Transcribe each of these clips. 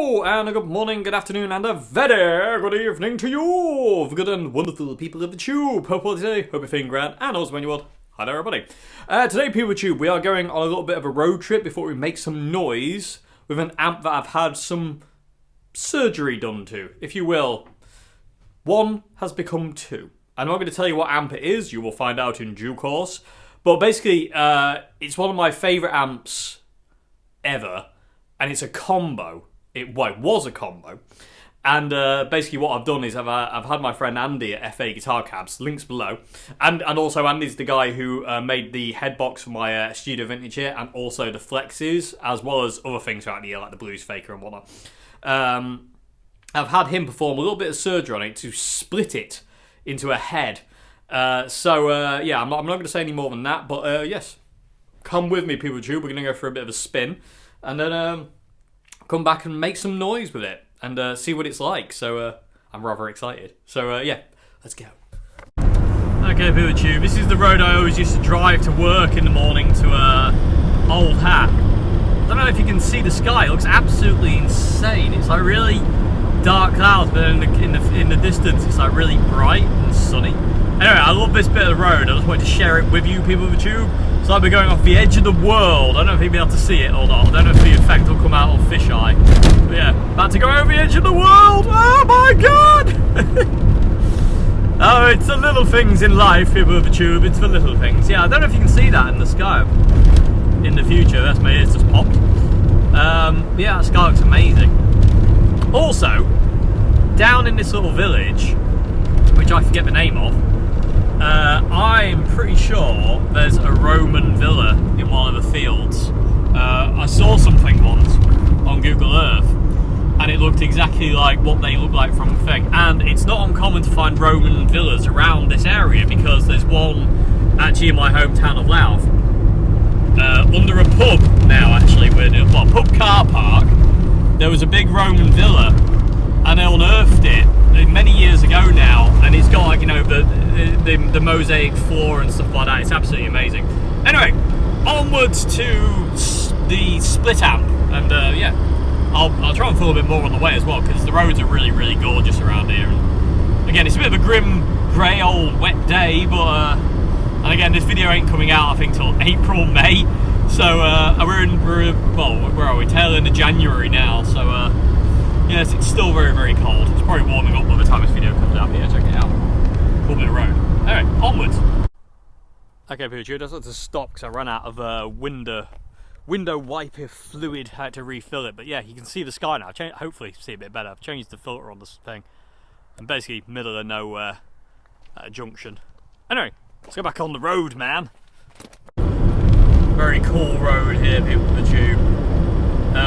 Hello, and a good morning, good afternoon, and a very good evening to you, good and wonderful people of the tube. Hope today, hope you're feeling grand, and also when you want. Hi there, everybody. Today, people of the tube, we are going on a little bit of a road trip before we make some noise with an amp that I've had some surgery done to, if you will. One has become two. I'm not going to tell you what amp it is, you will find out in due course. But basically, it's one of my favourite amps ever, and it's a combo. It was a combo. And basically what I've done is I've had my friend Andy at FA Guitar Cabs, links below. And also Andy's the guy who made the headbox for my Studio Vintage here, and also the flexes, as well as other things throughout the year, like the Blues Faker and whatnot. I've had him perform a little bit of surgery on it to split it into a head. Yeah, I'm not going to say any more than that, but yes. Come with me, people too. We're going to go for a bit of a spin, and then come back and make some noise with it, and see what it's like. So I'm rather excited. So yeah, let's go. Okay, people tube. This is the road I always used to drive to work in the morning to Old Hat. I don't know if you can see the sky. It looks absolutely insane. It's like really dark clouds, but in the distance, it's like really bright and sunny. Anyway, I love this bit of the road. I just wanted to share it with you, people of the tube. It's like we're going off the edge of the world. I don't know if you'll be able to see it or not. I don't know if the effect will come out on fisheye. But yeah, about to go over the edge of the world. Oh my god! Oh, it's the little things in life, people of the tube. It's the little things. Yeah, I don't know if you can see that in the sky in the future. That's my ears just popped. Yeah, the sky looks amazing. Also, down in this little village, which I forget the name of, I'm pretty sure there's a Roman villa in one of the fields. I saw something once on Google Earth, and it looked exactly like what they look like from the thing. And it's not uncommon to find Roman villas around this area, because there's one actually in my hometown of Louth, under a pub now, actually, a pub car park. There was a big Roman villa, and they unearthed it many years ago now, and it's got, like, you know, the mosaic floor and stuff like that. It's absolutely amazing. Anyway, onwards to the split amp, and yeah, I'll try and film a bit more on the way as well, because the roads are really, really gorgeous around here. And again, it's a bit of a grim, grey, old, wet day, but and again, this video ain't coming out, I think, till April, May. So where are we? Tail end of January now. So yes, it's still very, very cold. It's probably warming up by the time this video comes out. But yeah, check it out. Cool bit of road. Anyway, onwards. Okay, people, I just had to stop because I ran out of window wiper fluid. I had to refill it. But yeah, you can see the sky now. Hopefully, see a bit better. I've changed the filter on this thing. I'm basically middle of nowhere at a junction. Anyway, let's go back on the road, man. Very cool road here, people of the tube.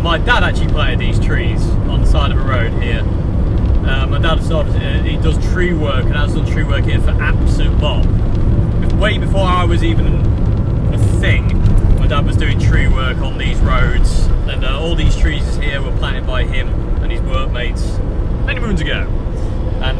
My dad actually planted these trees on the side of a road here. My dad he does tree work, and has done tree work here for absolute long. Way before I was even a thing, my dad was doing tree work on these roads, and all these trees here were planted by him and his workmates many moons ago. And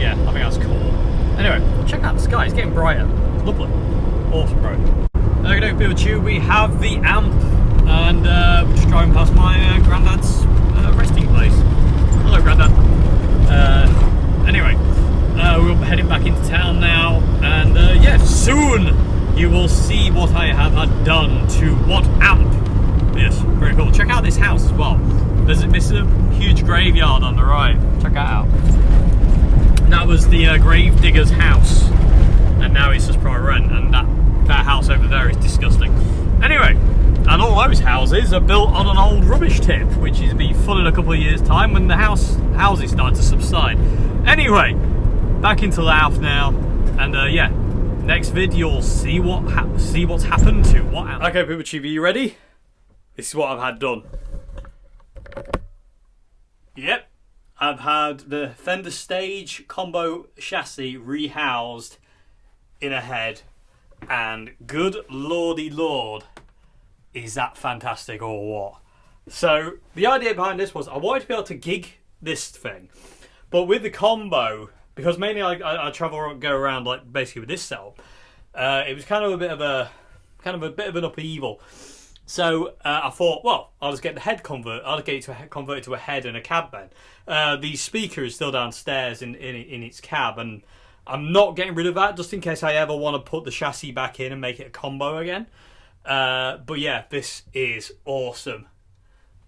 yeah, I think that's cool. Anyway, check out the sky, it's getting brighter. It's lovely. Awesome road. Okay, people of the tube, we have the amp, and we're just driving past my granddad's resting place. Hello, Granddad. Anyway, we're heading back into town now, and yeah, soon you will see what I have had done to what amp. Yes, very cool. Check out this house as well. There's a huge graveyard on the right. Check that out. And that was the grave digger's house, and now it's just private rent, and that house over there is disgusting. Anyway, and all those houses are built on an old rubbish tip, which is be full in a couple of years' time when the houses start to subside. Anyway, back into Louth now, and yeah, next vid you'll see what's happened to what. Okay, people, are you ready? This is what I've had done. Yep, I've had the Fender Stage combo chassis rehoused in a head. And good lordy lord, is that fantastic or what? So the idea behind this was I wanted to be able to gig this thing, but with the combo, because mainly I travel and go around like basically with this setup, it was kind of a bit of an upheaval. So I thought, well, I'll just get the head convert. I'll get it to convert it to a head and a cab then. The speaker is still downstairs in its cab, and I'm not getting rid of that just in case I ever want to put the chassis back in and make it a combo again. But yeah, this is awesome.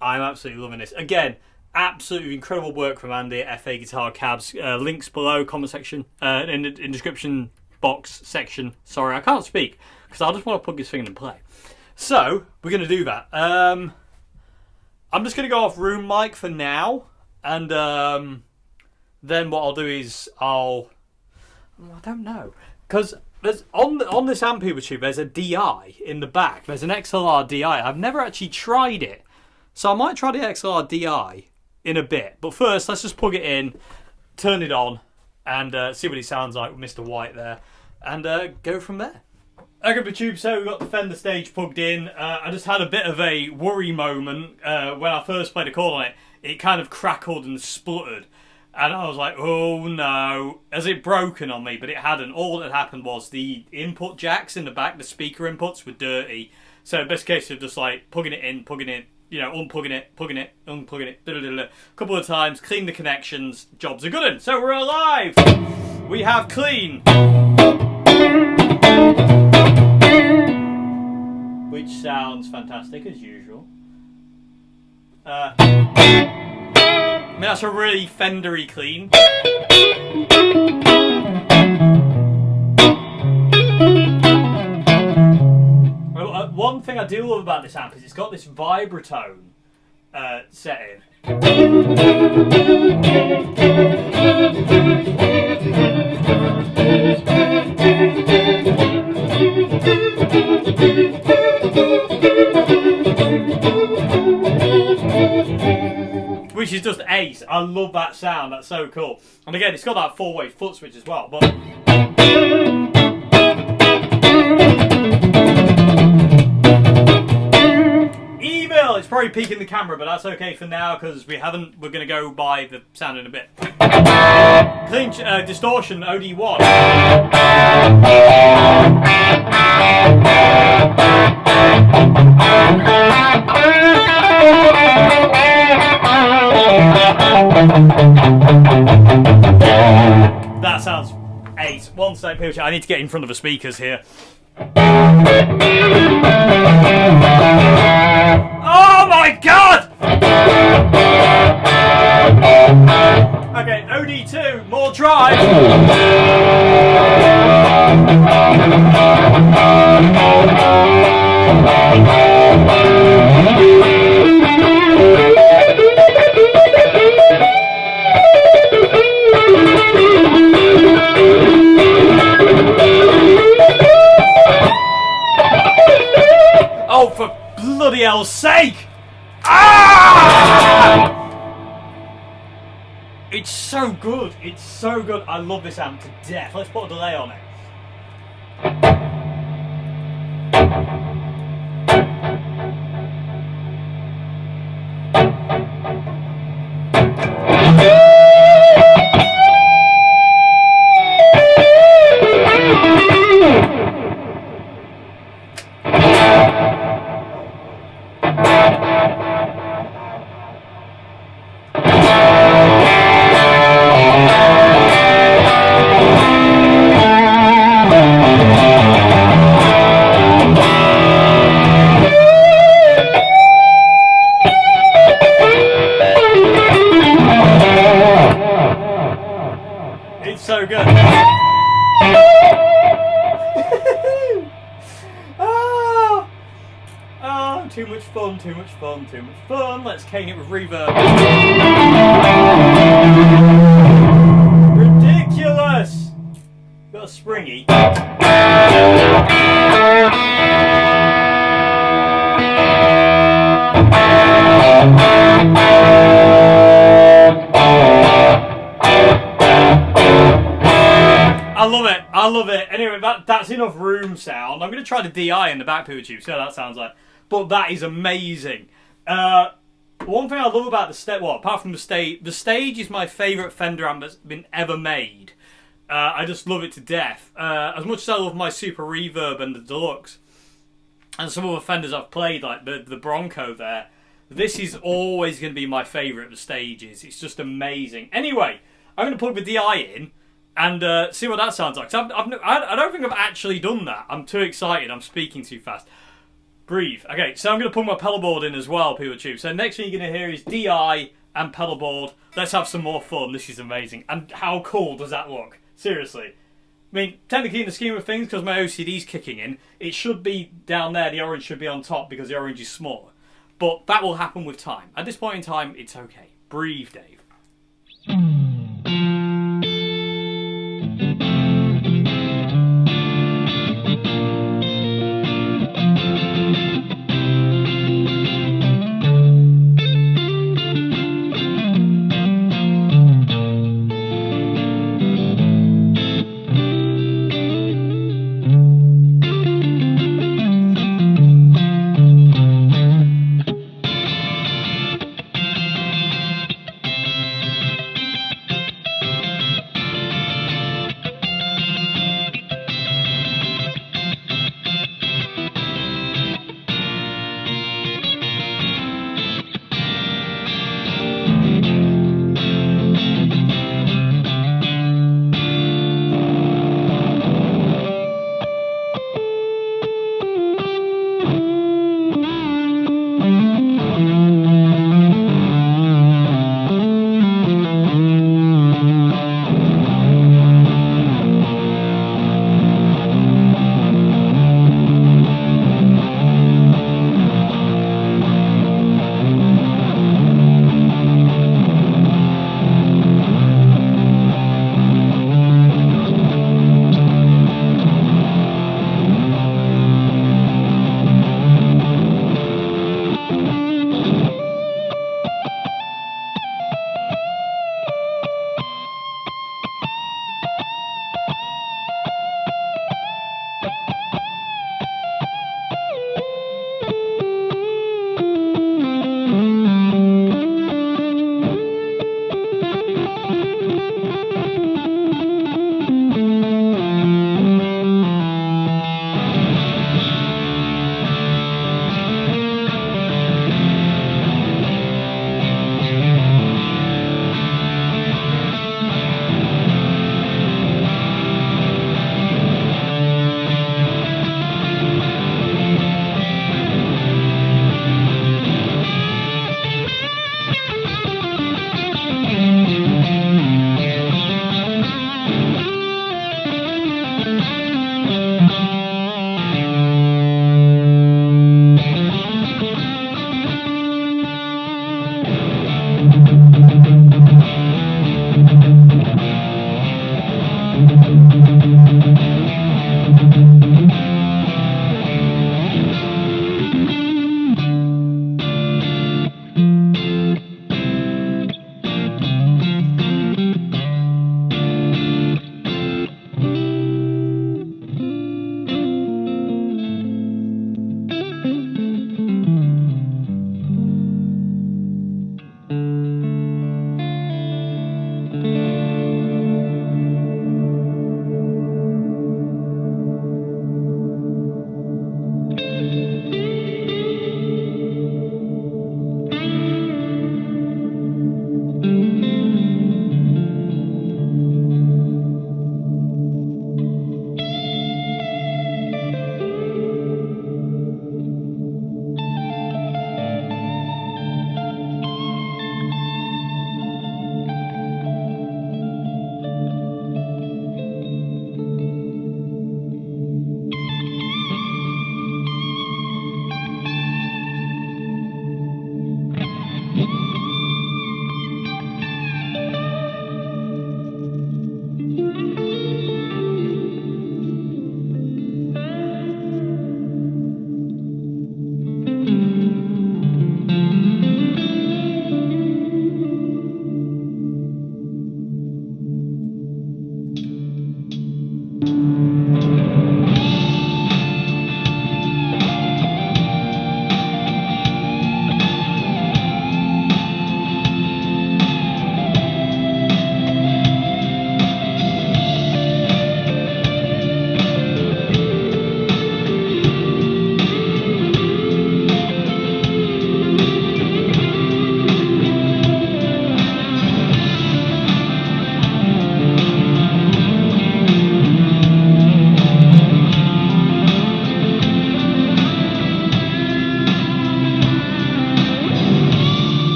I'm absolutely loving this. Again, absolutely incredible work from Andy at FA Guitar Cabs. Links below, comment section, in the description box section. Sorry, I can't speak because I just want to plug this thing and play. So we're going to do that. I'm just going to go off room mic for now, and then what I'll do is I don't know, because there's on this Amp Tube there's a DI in the back. There's an XLR DI. I've never actually tried it, so I might try the XLR DI in a bit. But first, let's just plug it in, turn it on, and see what it sounds like with Mr. White there, and go from there. Okay, the tube. So we've got the Fender stage plugged in. I just had a bit of a worry moment when I first played a chord on it. It kind of crackled and spluttered, and I was like, "Oh no!" Has it broken on me? But it hadn't. All that happened was the input jacks in the back, the speaker inputs, were dirty. So best case of just like plugging it in, you know, unplugging it, plugging it, unplugging it, a couple of times, clean the connections. Jobs are good. So we're alive. We have clean. Which sounds fantastic as usual. I mean, that's a really Fendery clean. One thing I do love about this amp is it's got this vibratone setting. Which is just ace. I love that sound. That's so cool. And again, it's got that 4-way foot switch as well. But evil. It's probably peaking the camera, but that's okay for now because we haven't. We're gonna go by the sound in a bit. Clean distortion OD1. That sounds ace. One sec, people. I need to get in front of the speakers here. Oh my god! Okay, OD2, more drive. Oh, for bloody hell's sake! Ah! It's so good. It's so good. I love this amp to death. Let's put a delay on it. So good. Too much fun, too much fun, too much fun. Let's cane it with reverb. Ridiculous! Got a springy. I love it. I love it. Anyway, that's enough room sound. I'm going to try the DI in the back poo tube, see how that sounds like. But that is amazing. One thing I love about the stage, well, apart from the stage is my favourite Fender amp that's been ever made. I just love it to death. As much as I love my Super Reverb and the Deluxe, and some other Fenders I've played, like the Bronco there, this is always going to be my favourite of the stages. It's just amazing. Anyway, I'm going to plug the DI in and see what that sounds like. I don't think I've actually done that. I'm too excited. I'm speaking too fast. Breathe. Okay, so I'm going to put my pedal board in as well, people tube. So next thing you're going to hear is DI and pedal board. Let's have some more fun. This is amazing. And how cool does that look? Seriously. I mean, technically in the scheme of things, because my OCD's kicking in, it should be down there. The orange should be on top because the orange is smaller. But that will happen with time. At this point in time, it's okay. Breathe, Dave.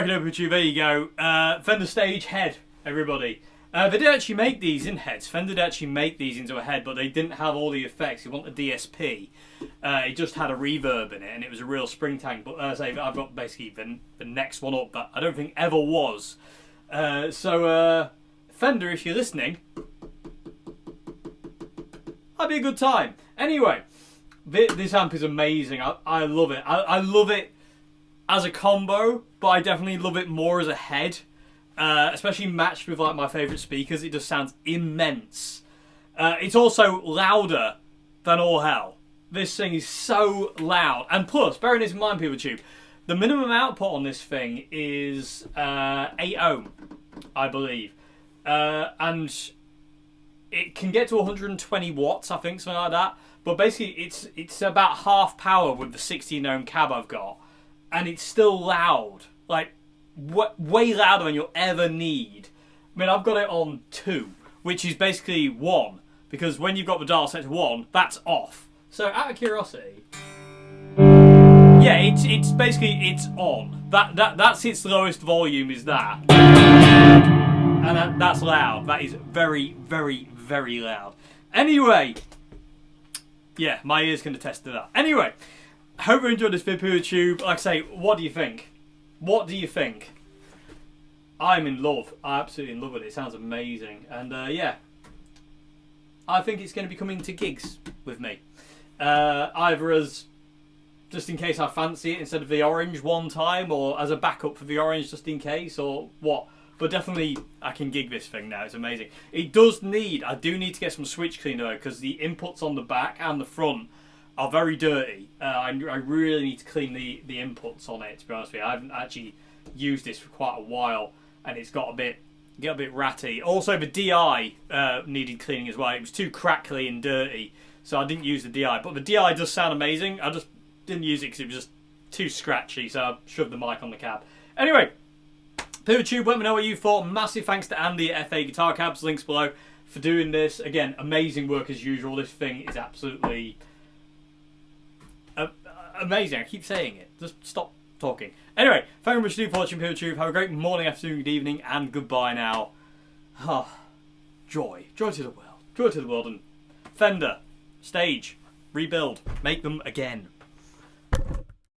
cracking open YouTube. There you go. Fender Stage head, everybody. They did actually make these in heads. Fender did actually make these into a head, but they didn't have all the effects. You want the DSP. It just had a reverb in it, and it was a real spring tank. But as I say, I've got basically the next one up that I don't think ever was. So Fender, if you're listening, that'd be a good time. Anyway, this amp is amazing. I love it. I love it as a combo, but I definitely love it more as a head. Especially matched with like my favourite speakers, it just sounds immense. It's also louder than all hell. This thing is so loud, and plus, bearing this in mind, PeopleTube, the minimum output on this thing is 8 ohm, I believe, and it can get to 120 watts, I think, something like that. But basically, it's about half power with the 16 ohm cab I've got, and it's still loud, like way louder than you'll ever need. I mean, I've got it on 2, which is basically 1, because when you've got the dial set to 1, that's off. So, out of curiosity, yeah, it's basically it's on. That's its lowest volume, is that, and that's loud. That is very, very, very loud. Anyway, yeah, my ears can attest to that. Anyway, hope you enjoyed this video, PeopleTube. Like I say, what do you think? What do you think? I'm in love. I'm absolutely in love with it. It sounds amazing. And yeah, I think it's going to be coming to gigs with me. Either as, just in case I fancy it, instead of the orange one time, or as a backup for the orange just in case, or what. But definitely I can gig this thing now. It's amazing. It does need, I do need to get some switch cleaner though, because the inputs on the back and the front are very dirty. I really need to clean the inputs on it, to be honest with you. I haven't actually used this for quite a while, and it's got a bit ratty. Also, the DI needed cleaning as well. It was too crackly and dirty, so I didn't use the DI. But the DI does sound amazing. I just didn't use it because it was just too scratchy, so I shoved the mic on the cab. Anyway, PeopleTube, let me know what you thought. Massive thanks to Andy at FA Guitar Cabs, links below, for doing this. Again, amazing work as usual. This thing is absolutely amazing. I keep saying it. Just stop talking. Anyway, thank you very much for watching, PeopleTube. Have a great morning, afternoon, good evening, and goodbye now. Joy. Joy to the world. Joy to the world. And Fender, Stage, rebuild. Make them again.